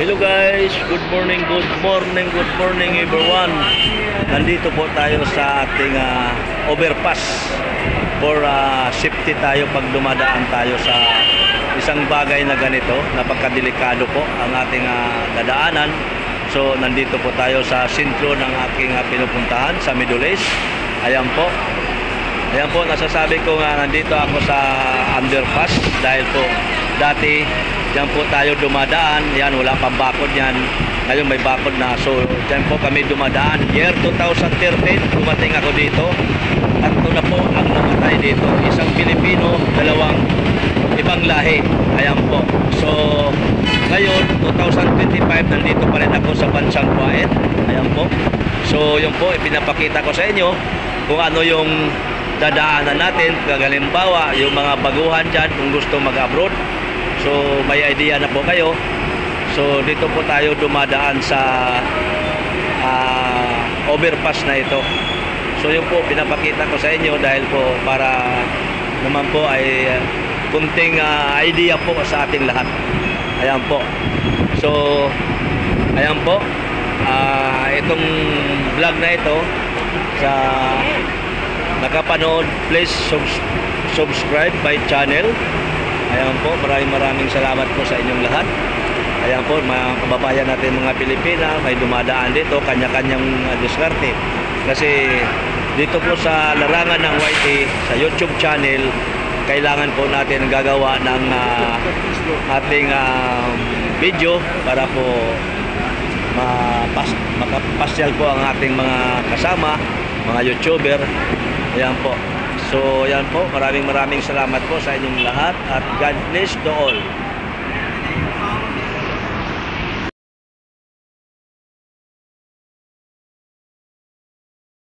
Hello guys, good morning everyone. Nandito po tayo sa ating overpass for safety tayo pag dumadaan tayo sa isang bagay na ganito. Napakadelikado po ang ating dadaanan. So nandito po tayo sa sentro ng aking pinupuntahan sa Middle East. Ayan po, nasasabi ko nga nandito ako sa underpass dahil po dati diyan po tayo dumadaan. Yan, wala pang bakod yan. Ngayon may bakod na. So diyan po kami dumadaan. Year 2013 dumating ako dito. At ito na po ang namatay dito. Isang Pilipino, dalawang ibang lahi. Ayan po. So ngayon 2025 nandito pa rin ako sa bansang Kuwait. Ayan po. So yun po ipinapakita ko sa inyo kung ano yung dadaanan natin. Kagalimbawa yung mga baguhan dyan kung gusto mag-abroad. So may idea na po kayo. So dito po tayo dumadaan sa overpass na ito. So yun po pinapakita ko sa inyo dahil po para naman po ay kunting idea po sa ating lahat. Ayan po. So ayan po, itong vlog na ito sa nakapanood, please subscribe my channel. Ayan po, maraming salamat po sa inyong lahat. Ayan po, mga kababayan natin mga Pilipina, may dumadaan dito, kanya-kanyang diskarte. Kasi dito po sa larangan ng YT, sa YouTube channel, kailangan po natin gagawa ng ating video para po makapasyal po ang ating mga kasama, mga YouTuber. Ayan po. So, yan po. Maraming salamat po sa inyong lahat at God bless to all.